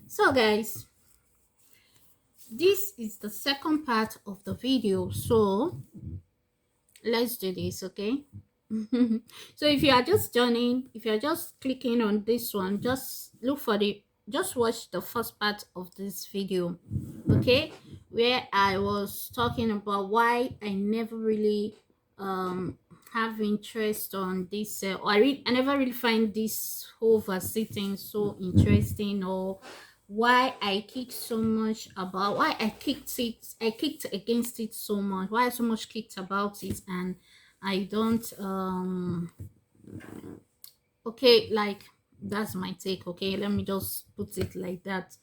So guys, this is the second part of the video, so let's do this, okay? So if you are just joining, if you're just clicking on this one, just watch the first part of this video, okay, where I was talking about why I never really have interest on this, I never really find this whole vaccine so interesting, or why I kicked so much about why I kicked against it so much, why I so much kicked about it, and I don't okay, like that's my take, okay? Let me just put it like that.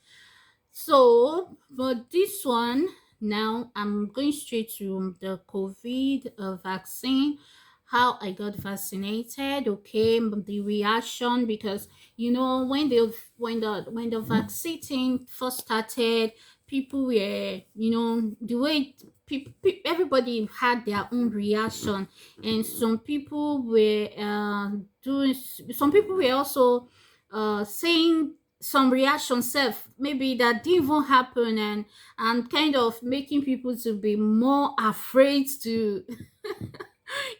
So, but this one, now I'm going straight to the COVID vaccine, how I got vaccinated, okay, the reaction, because when the vaccine thing first started, people were, the way everybody had their own reaction, and some people were also saying some reaction self maybe that didn't even happen, and kind of making people to be more afraid to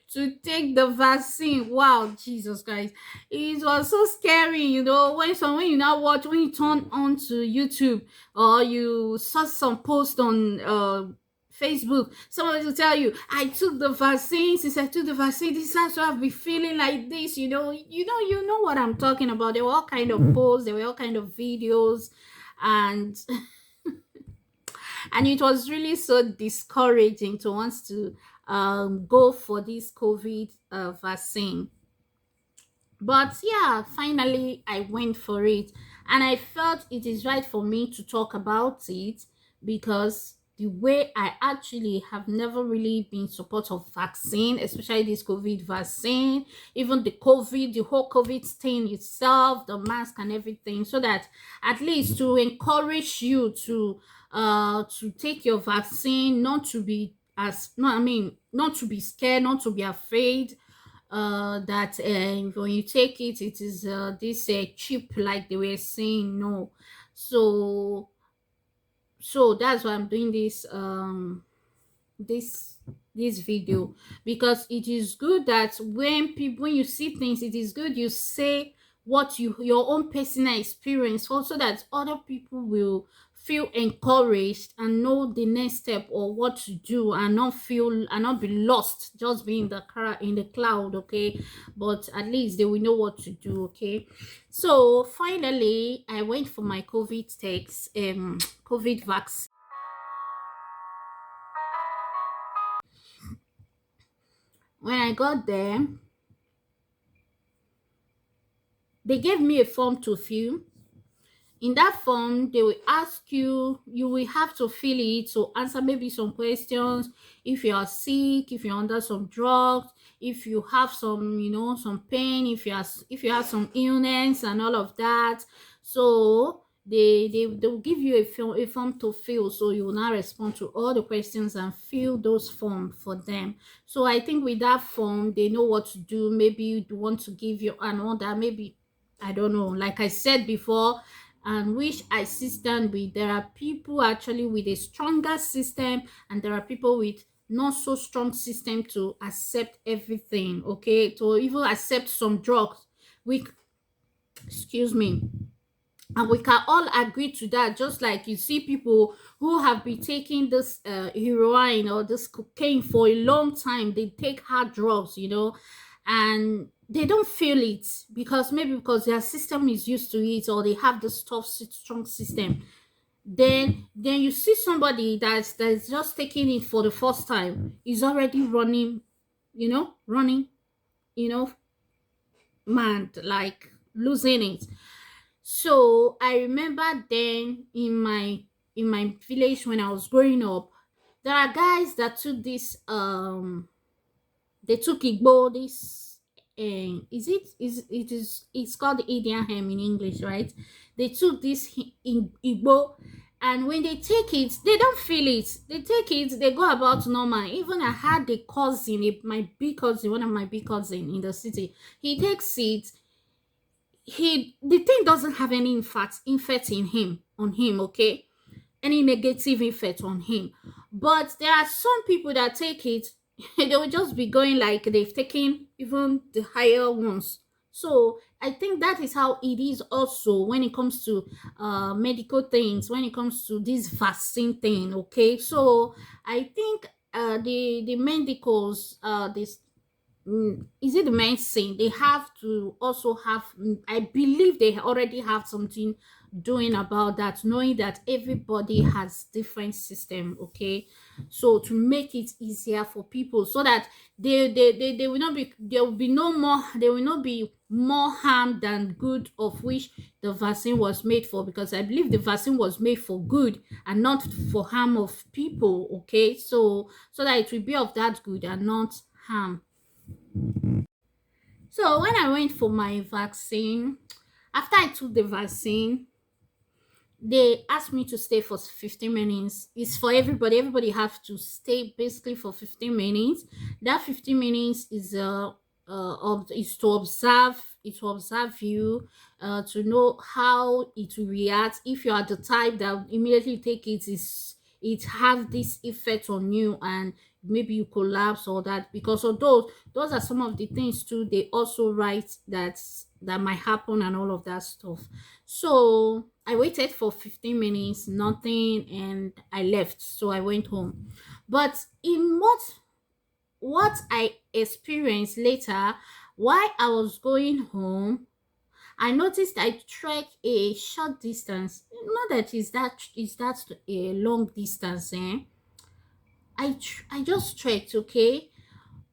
to take the vaccine. Wow, Jesus Christ, it was so scary, when you now watch, when you turn on to YouTube, or you saw some post on Facebook, somebody will tell you, I took the vaccine. Since I took the vaccine, this is how I've been feeling like this. You know what I'm talking about. There were all kind of posts, there were all kind of videos, and and it was really so discouraging to want to go for this COVID vaccine. But yeah, finally I went for it, and I felt it is right for me to talk about it, because the way I actually have never really been support of vaccine, especially this COVID vaccine, even the whole COVID thing itself, the mask and everything, so that at least to encourage you to take your vaccine, not to be as no, I mean, not to be scared, not to be afraid, that when you take it, it is this cheap, like they were saying. No, so that's why I'm doing this this video, because it is good that when you see things, it is good you say what your own personal experience, also that other people will feel encouraged and know the next step or what to do, and not be lost just being in the car in the cloud, okay? But at least they will know what to do, okay? So finally I went for my COVID vaccine. When I got there, they gave me a form to fill. In that form, they will ask you, you will have to fill it to answer maybe some questions. If you are sick, if you're under some drugs, if you have some, some pain, if you have some illness and all of that. So they will give you a form to fill, so you will now respond to all the questions and fill those forms for them. So I think with that form, they know what to do. Maybe you want to give you an order, maybe, I don't know, like I said before, and which I stand with. There are people actually with a stronger system, and there are people with not so strong system to accept everything, okay, to even accept some drugs. We Excuse me, and we can all agree to that. Just like you see people who have been taking this heroin or this cocaine for a long time, they take hard drugs, and they don't feel it, because maybe because their system is used to it, or they have this tough strong system. Then you see somebody that's just taking it for the first time, is already running, running, you know mad, like losing it. So I remember then in my village when I was growing up, there are guys that took this they took Igbo, this is it is it is it's called Indian hemp in English, right? They took this in Igbo, and when they take it, they don't feel it. They take it, they go about normal. Even I had a cousin, my big cousin, one of my big cousin in the city. He takes it, the thing doesn't have any infect in him on him, okay? Any negative effect on him. But there are some people that take it, they will just be going like they've taken even the higher ones. So I think that is how it is also when it comes to medical things, when it comes to this vaccine thing. Okay, so I think the medicals, this is it the medicine, they have to also have, I believe they already have something doing about that, knowing that everybody has different system, okay? So to make it easier for people so that they will not be, there will be no more, there will not be more harm than good, of which the vaccine was made for, because I believe the vaccine was made for good and not for harm of people, okay? So that it will be of that good and not harm. So when I went for my vaccine, after I took the vaccine, they asked me to stay for 15 minutes. It's for everybody. Everybody have to stay basically for 15 minutes. That 15 minutes is to observe, you, to know how it will react. If you are the type that immediately take it, is it have this effect on you, and maybe you collapse or that, because of those are some of the things too they also write that might happen and all of that stuff. So I waited for 15 minutes, nothing, and I left. So I went home. But in what I experienced later, while I was going home, I noticed I trekked a short distance. Not that is that a long distance, eh? I just trekked, okay?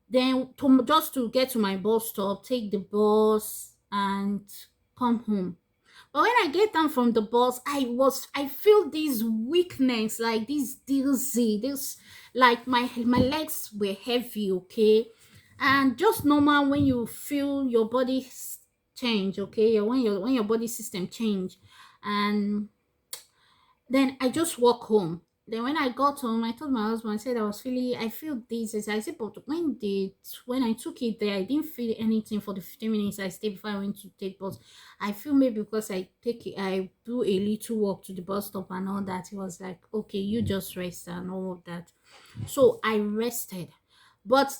Then just to get to my bus stop, take the bus and come home. But when I get down from the bus, I feel this weakness, like this dizzy, this, like my legs were heavy, okay? And just normal when you feel your body change, okay? When your body system change. And then I just walk home. Then when I got home, I told my husband, I said I feel this. I said, but when I took it there, I didn't feel anything for the 15 minutes I stayed before I went to take bus. I feel maybe because I do a little walk to the bus stop and all that. He was like, okay, you just rest and all of that. So I rested. But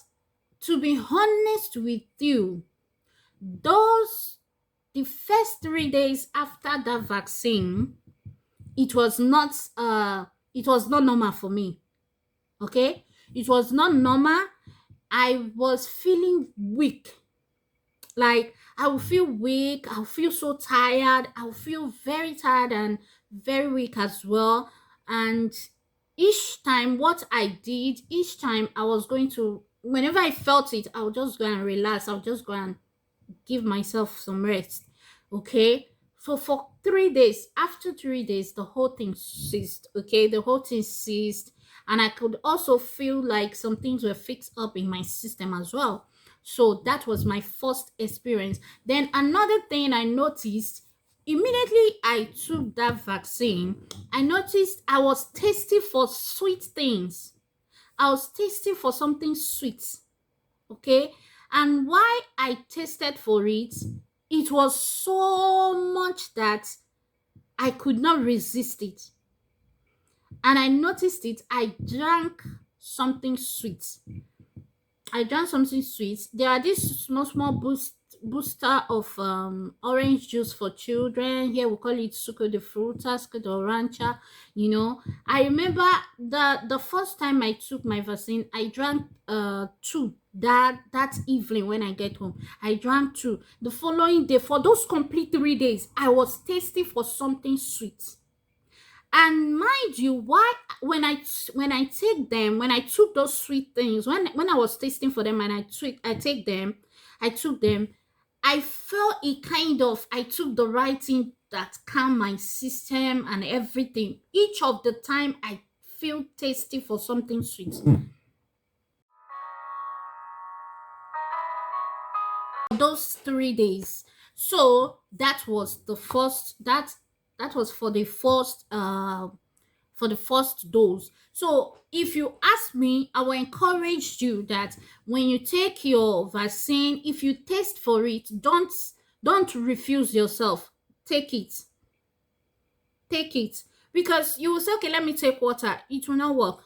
to be honest with you, those the first 3 days after that vaccine, it was not normal for me, okay? It was not normal. I was feeling weak, like I will feel weak, I'll feel so tired, I'll feel very tired and very weak as well. And each time I was going to, whenever I felt it, I'll just go and relax, I'll just go and give myself some rest. Okay. So for 3 days, after 3 days, the whole thing ceased. Okay. The whole thing ceased. And I could also feel like some things were fixed up in my system as well. So that was my first experience. Then another thing I noticed, immediately I took that vaccine, I noticed I was tasting for sweet things. I was tasting for something sweet, okay? And why I tasted for it, it was so much that I could not resist it. And I noticed it, I drank something sweet. There are these small booster of orange juice for children. Here we call it suco de fruta, suco de orancha. I remember the first time I took my vaccine, I drank two that evening. When I get home, I drank two. The following day, for those complete 3 days, I was tasting for something sweet. And mind you, why when I took those sweet things, when I was tasting for them and I took them, I felt it kind of, I took the right thing that calmed my system and everything. Each of the time I feel tasty for something sweet. Those 3 days. So that was the first that was for the first dose. So if you ask me, I will encourage you that when you take your vaccine, if you test for it, Don't refuse yourself. Take it. Take it. Because you will say, okay, let me take water. It will not work.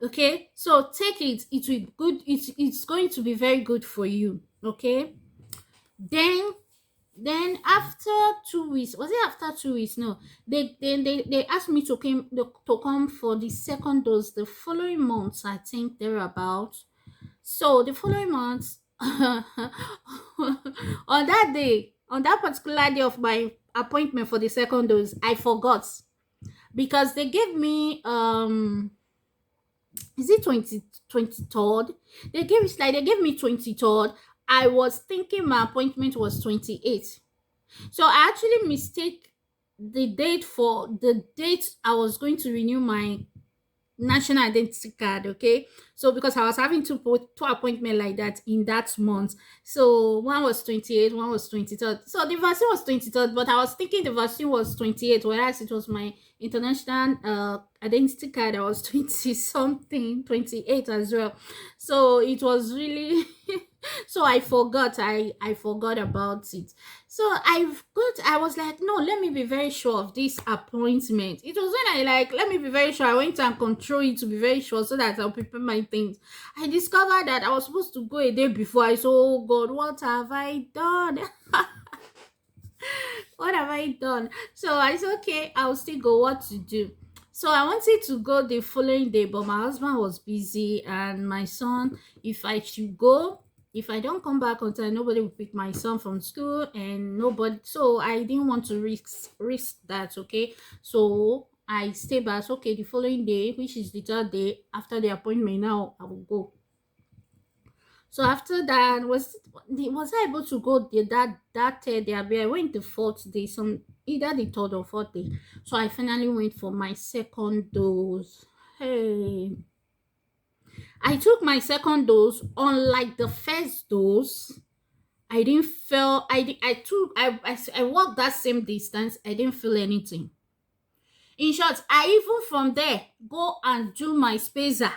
Okay? So take it. It will be good. It's going to be very good for you. Okay? Then after 2 weeks, was it after 2 weeks? No, they asked me to come for the second dose the following month, I think thereabout. So the following month, on that particular day of my appointment for the second dose, I forgot because they gave me is it 23rd? They gave me 23rd. I was thinking my appointment was 28th. So I actually mistake the date I was going to renew my national identity card. Okay, so because I was having two appointments like that in that month, so one was 28th, one was 23rd. So the vaccine was 23rd, but I was thinking the vaccine was 28th, whereas it was my international identity card. I was 20 something, 28 as well. So it was really so I forgot about it. So I was like, no, let me be very sure of this appointment. It was when I like, let me be very sure. I went and control it to be very sure so that I'll prepare my things. I discovered that I was supposed to go a day before. I said, oh God, what have I done? What have I done? So I said, okay, I'll still go. What to do? So I wanted to go the following day, but my husband was busy, and my son, if I should go, if I don't come back on time, nobody will pick my son from school, and nobody. So I didn't want to risk that. Okay, so I stay back. Okay, the following day, which is the third day after the appointment, now I will go. So after that, was I able to go that third day? I went the fourth day, some either the third or fourth day. So I finally went for my second dose. Hey, I took my second dose. Unlike the first dose, I didn't feel. I walked that same distance. I didn't feel anything. In short, I even from there go and do my spacer.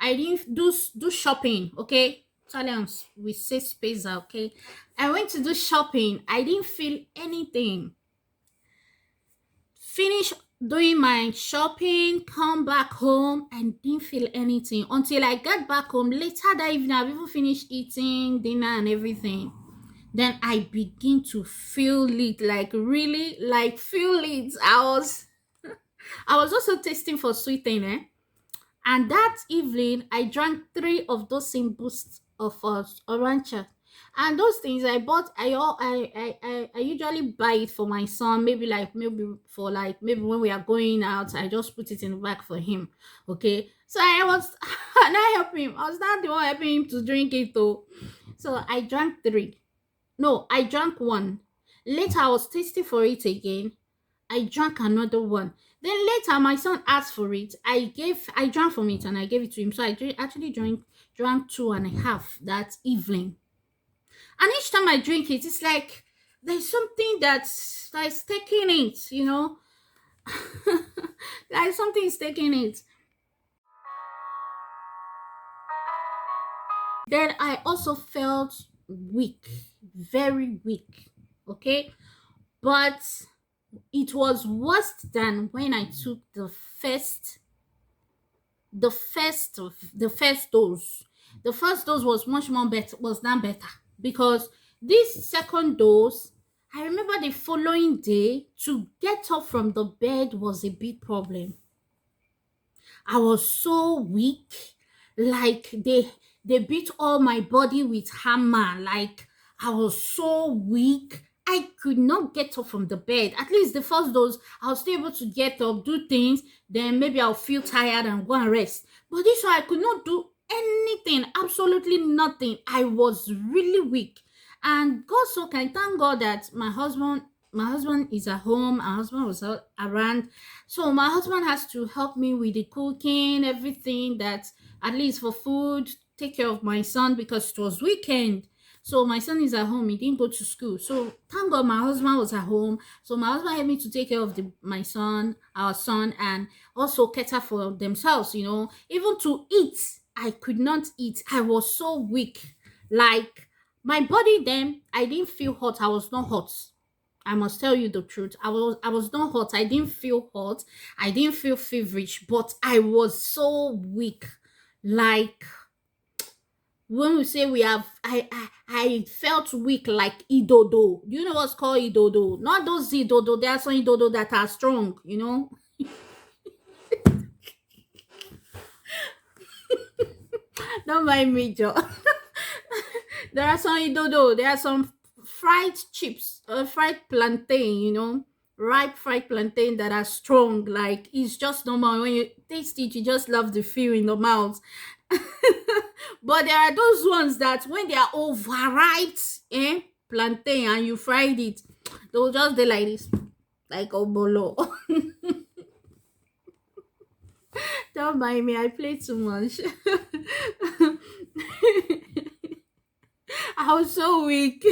I didn't do shopping, okay? Italians, we say spacer, okay? I went to do shopping. I didn't feel anything. Finish doing my shopping, come back home, and didn't feel anything until I got back home later that evening. I've even finished eating dinner and everything. Then I begin to feel it, like really, like feel it. I was also tasting for sweet thing, eh? And that evening, I drank three of those same boosts of orange. And those things I bought, I usually buy it for my son. Maybe when we are going out, I just put it in the bag for him. Okay, so I was not helping him. I was not the one helping him to drink it though. So I drank three. No, I drank one. Later, I was tasting for it again. I drank another one. Then later, my son asked for it. I drank from it and I gave it to him. So actually drank two and a half that evening. And each time I drink it, it's like there's something that's taking it, you know. Like something is taking it. Then I also felt weak, very weak. Okay, but it was worse than when I took the first dose. The first dose was much more better, was done better, because this second dose, I remember the following day to get up from the bed was a big problem. I was so weak, like they beat all my body with hammer. Like I was so weak. I could not get up from the bed. At least the first dose, I was still able to get up, do things. Then maybe I'll feel tired and go and rest. But this one, I could not do anything, absolutely nothing. I was really weak. And God so kind, thank God that my husband is at home. My husband was out around, so my husband has to help me with the cooking, everything, that at least for food, take care of my son because it was weekend. So my son is at home. He didn't go to school. So thank God my husband was at home. So my husband helped me to take care of my son, our son, and also cater for themselves, you know. Even to eat, I could not eat. I was so weak. Like My body then, I didn't feel hot. I was not hot. I must tell you the truth. I was not hot. I didn't feel hot. I didn't feel feverish, but I was so weak. Like when we say we have, I felt weak like idodo. Do you know what's called idodo? Not those idodo. There are some idodo that are strong. Don't mind me, Joe. There are some idodo. There are some fried chips, fried plantain. Ripe fried plantain that are strong. Like it's just normal when you taste it, you just love the feel in the mouth. But there are those ones that when they are overripe, plantain, and you fried it, they'll just be like this, like obolo. Don't mind me, I play too much. I was so weak.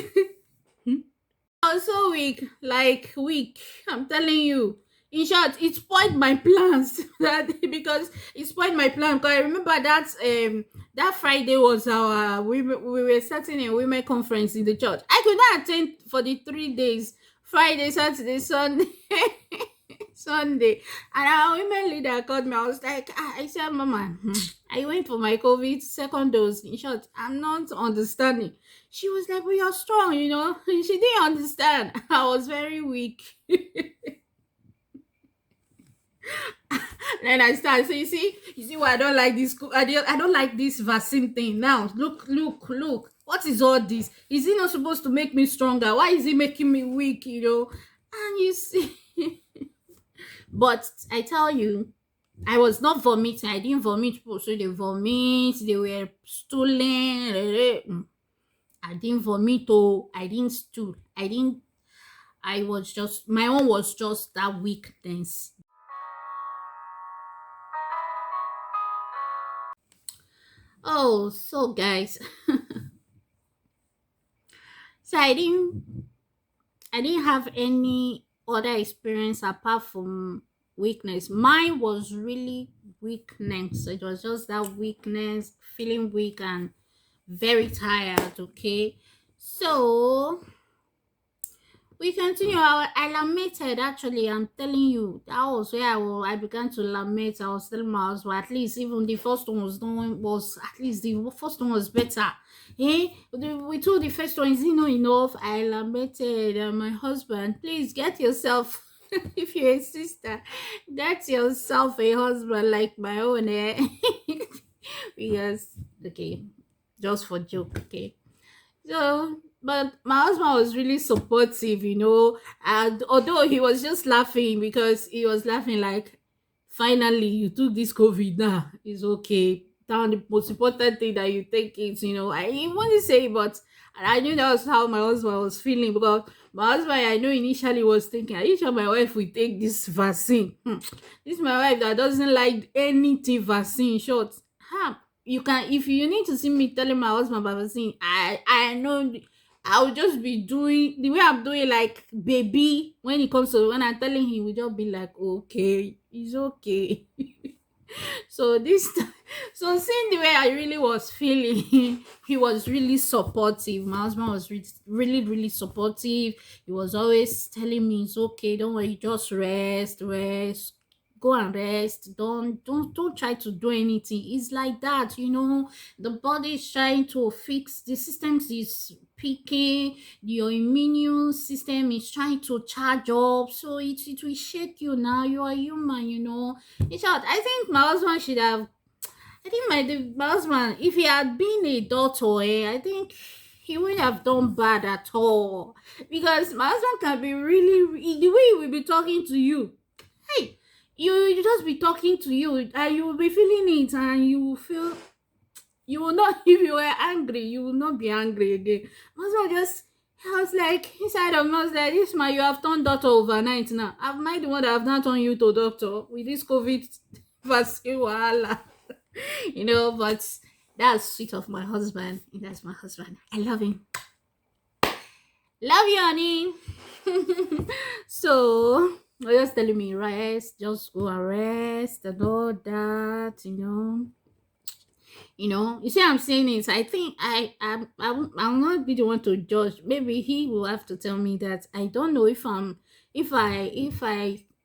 I was so weak, like weak. I'm telling you. In short, it spoiled my plans. That because it spoiled my plan. Because I remember that Friday was our we were starting a women conference in the church. I could not attend for the 3 days. Friday, Saturday, Sunday. Sunday. And our women leader called me. I was like, I said, Mama, I went for my COVID second dose. In short, I'm not understanding. She was like, "Well, you're strong." She didn't understand. I was very weak. Then I started. So you see why I don't like this. I don't like this vaccine thing. Now, look, look, look. What is all this? Is it not supposed to make me stronger? Why is it making me weak? And you see, but I tell you, I was not vomiting. I didn't vomit. People so they vomit. They were stooling. I didn't vomit. Oh, I didn't stool. I didn't. I was just, my own was just that weakness. Oh, so guys, so I didn't have any other experience apart from weakness. Mine was really weakness. It was just that weakness, feeling weak and very tired. Okay, so we continue. I lamented actually. I'm telling you, that was where I began to lament. I was telling my husband, at least even the first one was at least the first one was better. We told the first one, is it not enough? I lamented, my husband, please get yourself. If you're a sister, get yourself a husband like my own, because okay, just for joke, okay. So, but my husband was really supportive, and although he was just laughing because he was laughing like, finally, you took this COVID now. It's okay. Now, the most important thing that you take it, I didn't want to say, but I knew that was how my husband was feeling because my husband, I know initially was thinking, are you sure my wife will take this vaccine? This is my wife that doesn't like anything vaccine, short. You can, if you need to see me telling my husband about vaccine, I know I'll just be doing the way I'm doing, like baby. When it comes to when I'm telling him, we just be like, okay, it's okay. So this so seeing the way I really was feeling, he was really supportive. My husband was really, really supportive. He was always telling me, it's okay, don't worry, just rest, go and rest. Don't try to do anything. It's like that. The body is trying to fix, the system is peaking, your immune system is trying to charge up, so it will shake you. Now you are human. In short, I think my husband should have. I think my husband, if he had been a doctor, I think he wouldn't have done bad at all. Because my husband can be really, the way he will be talking to you. Hey, you just be talking to you, and you will be feeling it, and you will feel. You will not. If you were angry, you will not be angry again. My husband just. I was like, inside of me, I was like, this man, you have turned doctor overnight now. Am I the one that have not turned you to doctor with this COVID vaccine wahala? But that's sweet of my husband. That's my husband. I love him. Love you, honey. So, you're just telling me, rest, just go and rest and all that. You see, I'm saying is, I think I'll not be the one to judge. Maybe he will have to tell me that. I don't know if I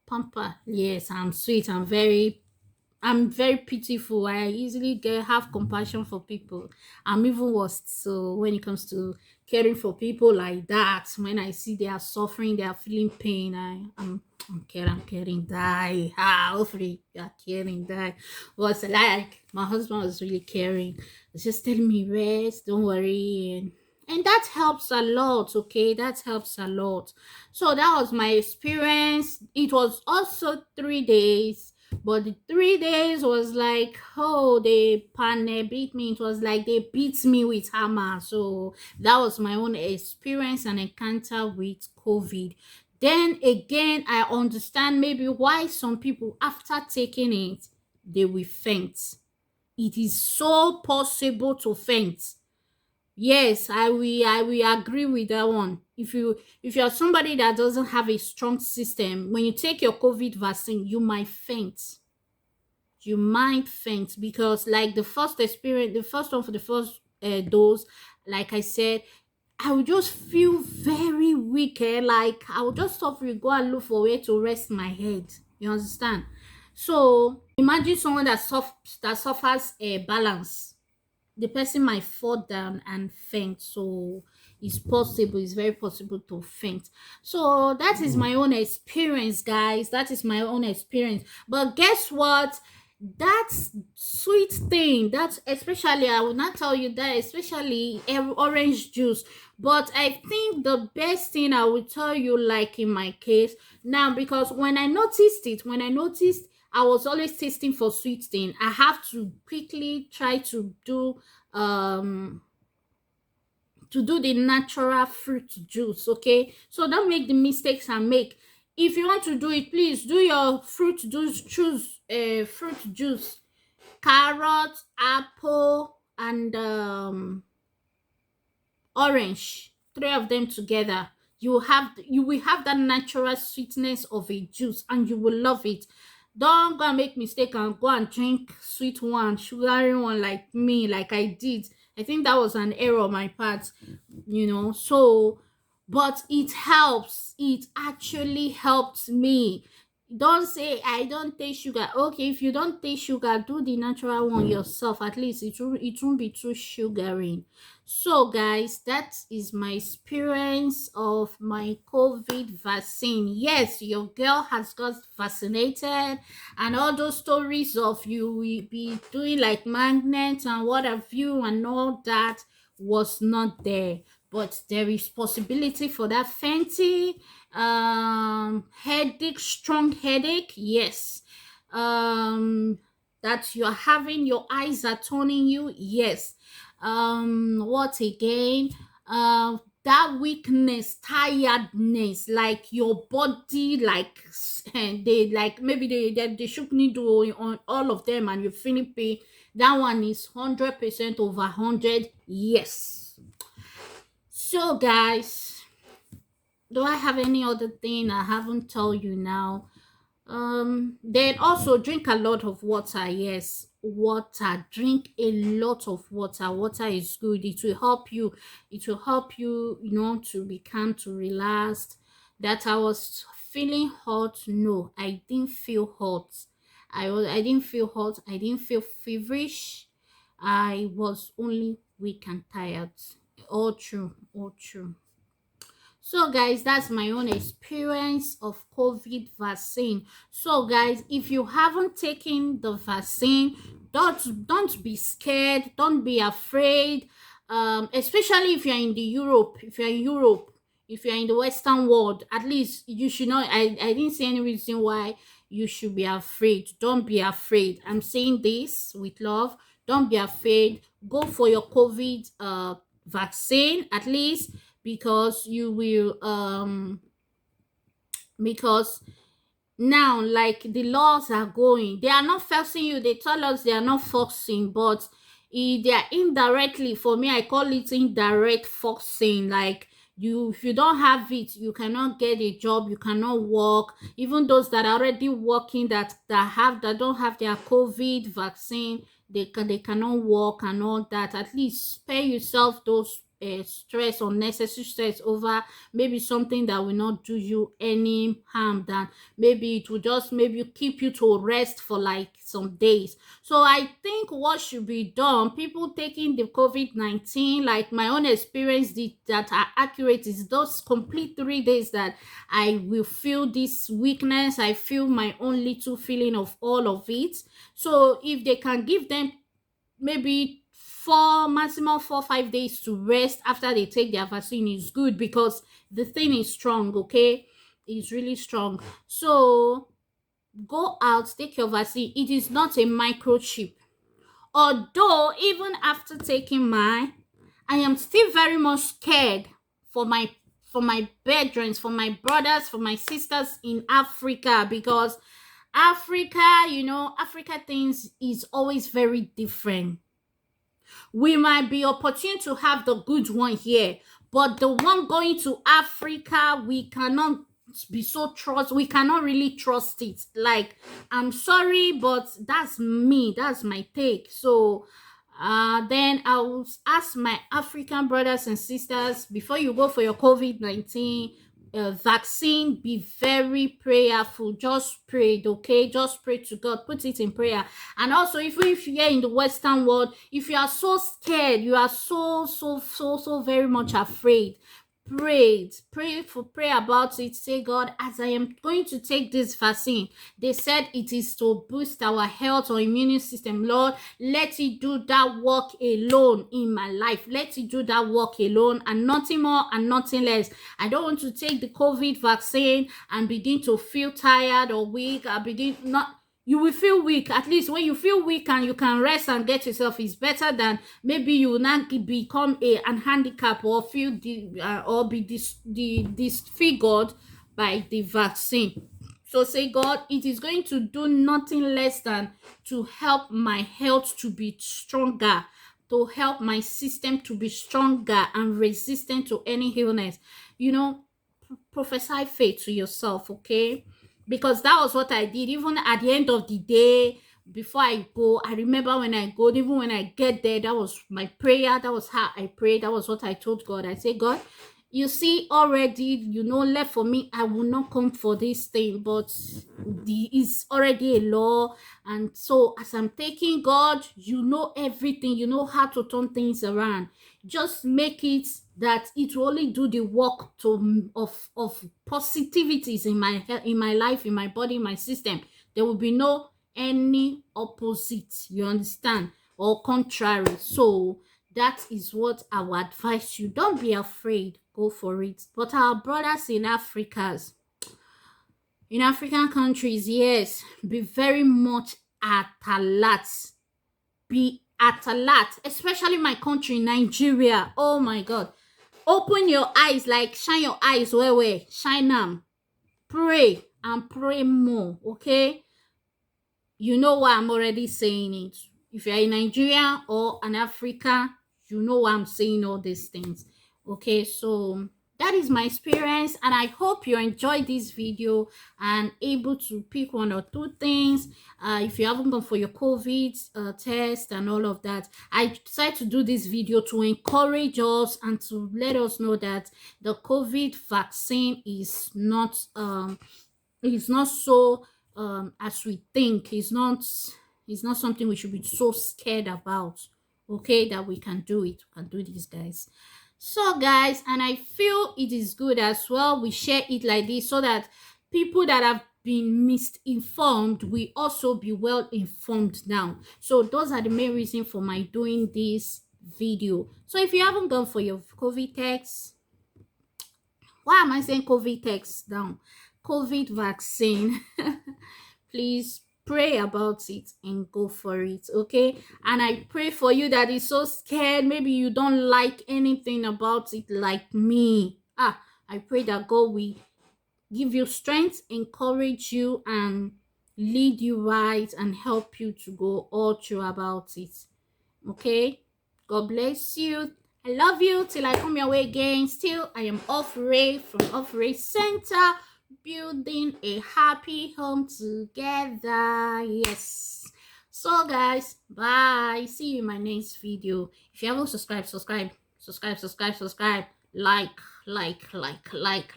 pamper. Yes, I'm sweet. I'm very pitiful. I easily get have compassion for people. I'm even worse. So when it comes to caring for people like that, when I see they are suffering, they are feeling pain, I'm caring, die. Hopefully you are caring, die. Was like my husband was really caring. He's just telling me rest, don't worry, and that helps a lot. Okay, that helps a lot. So that was my experience. It was also 3 days, but the 3 days was like, oh, they panic beat me. It was like they beat me with hammer. So that was my own experience and encounter with COVID. Then again, I understand maybe why some people, after taking it, they will faint. It is so possible to faint. Yes, I will agree with that one. If you're somebody that doesn't have a strong system, when you take your COVID vaccine, you might faint. You might faint because, like, the first experience, the first one for the first dose, like I said, I would just feel very weak. Like, I would just suffer, go and look for where to rest my head. You understand? So imagine someone that suffers a balance. The person might fall down and faint. So it's very possible to faint. So that is my own experience, guys. That is my own experience. But guess what? That sweet thing, that, especially, I will not tell you that, especially orange juice. But I think the best thing I will tell you, like in my case now, because when I noticed I was always tasting for sweet thing, I have to quickly try um to do the natural fruit juice. Okay, so don't make the mistakes I make. If you want to do it, please do your fruit juice. Choose a fruit juice: carrot, apple, and orange. Three of them together, you will have that natural sweetness of a juice, and you will love it. Don't go and make mistake and go and drink sweet one, sugary one, like me, like I did. I think that was an error on my part. So, but it helps. It actually helped me. Don't say I don't taste sugar. Okay, if you don't taste sugar, do the natural one yourself. At least it won't be too sugary. So, guys, that is my experience of my COVID vaccine. Yes, your girl has got vaccinated, and all those stories of you will be doing like magnets and what have you and all that was not there. But there is possibility for that fancy headache, strong headache. Yes. That you're having, your eyes are turning you. Yes. What again? That weakness, tiredness, like your body, like they, like, maybe they shook needle on all of them and you're feeling pain. That one is 100% over 100. Yes. So, guys, do I have any other thing I haven't told you now? Then also drink a lot of water. Yes, water. Drink a lot of water. Water is good. It will help you, to be calm, to relax. That I was feeling hot. No, I didn't feel hot. I didn't feel hot. I didn't feel feverish. I was only weak and tired. All true. All true. So, guys, that's my own experience of COVID vaccine. So, guys, if you haven't taken the vaccine, don't be scared, don't be afraid. Especially if you're in the Europe, if you're in the Western world, at least you should not. I didn't see any reason why you should be afraid. Don't be afraid. I'm saying this with love. Don't be afraid. Go for your COVID vaccine, at least, because you will because now, like, the laws are going, they are not forcing you. They tell us they are not forcing, but they are indirectly. For me, I call it indirect forcing. Like, if you don't have it, you cannot get a job, you cannot work. Even those that are already working, that don't have their COVID vaccine, they cannot walk and all that. At least spare yourself those stress, unnecessary stress over maybe something that will not do you any harm, than maybe it will just maybe keep you to rest for like some days. So I think what should be done, people taking the COVID-19, like my own experience that are accurate, is those complete 3 days that I will feel this weakness. I feel my own little feeling of all of it. So if they can give them maybe maximum 4 5 days to rest after they take their vaccine, is good, because the thing is strong, okay? It's really strong. So go out, take your vaccine. It is not a microchip. Although even after taking mine, I am still very much scared for my brethren, for my brothers, for my sisters in Africa, because Africa, Africa things is always very different. We might be opportune to have the good one here, but the one going to Africa, we cannot we cannot really trust it. Like, I'm sorry, but that's me, that's my take. So then I will ask my African brothers and sisters, before you go for your COVID-19 vaccine, be very prayerful. Just pray, okay? Just pray to God, put it in prayer. And also, if you're in the Western world, if you are so scared, you are so very much afraid, pray about it. Say, God, as I am going to take this vaccine, they said it is to boost our health or immune system. Lord, let it do that work alone in my life. Let it do that work alone, and nothing more and nothing less. I don't want to take the COVID vaccine and begin to feel tired or weak. You will feel weak. At least when you feel weak and you can rest and get yourself, is better than maybe you will not become an handicap, or feel or be disfigured by the vaccine. So say, God, it is going to do nothing less than to help my health to be stronger, to help my system to be stronger and resistant to any illness. Prophesy faith to yourself, okay? Because that was what I did. Even at the end of the day, before I go, I remember when I go, even when I get there, that was my prayer. That was how I prayed. That was what I told God. I said, God, you see already, left for me, I will not come for this thing, but it's already a law. And so as I'm taking, God, you know everything, you know how to turn things around. Just make it that it will only do the work of positivities in my life, in my body, in my system. There will be no any opposite, you understand, or contrary. So that is what I would advise you. Don't be afraid, go for it. But our brothers in African countries, yes, be very much at alert. Be at alert, especially my country, Nigeria. Oh my God. Open your eyes, like shine your eyes where shine them. Pray and pray more, okay? You know why I'm already saying it. If you're in Nigeria or an Africa, you know why I'm saying all these things. Okay, so that is my experience, and I hope you enjoyed this video and able to pick one or two things. If you haven't gone for your COVID test and all of that, I decided to do this video to encourage us and to let us know that the COVID vaccine is not so as we think. It's not something we should be so scared about, okay? That we can do it. We can do this, guys. So guys, and I feel it is good as well we share it like this, so that people that have been misinformed will also be well informed now. So those are the main reason for my doing this video. So if you haven't gone for your COVID test, why am I saying COVID test now? COVID vaccine. Please pray about it and go for it, okay? And I pray for you that is so scared, maybe you don't like anything about it like me. I pray that God will give you strength, encourage you, and lead you right, and help you to go all through about it, okay? God bless you. I love you till I come your way again. Still, I am Off Ray from Off Ray Center, building a happy home together. Yes. So guys, bye. See you in my next video. If you haven't subscribed, subscribe,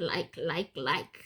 like, like.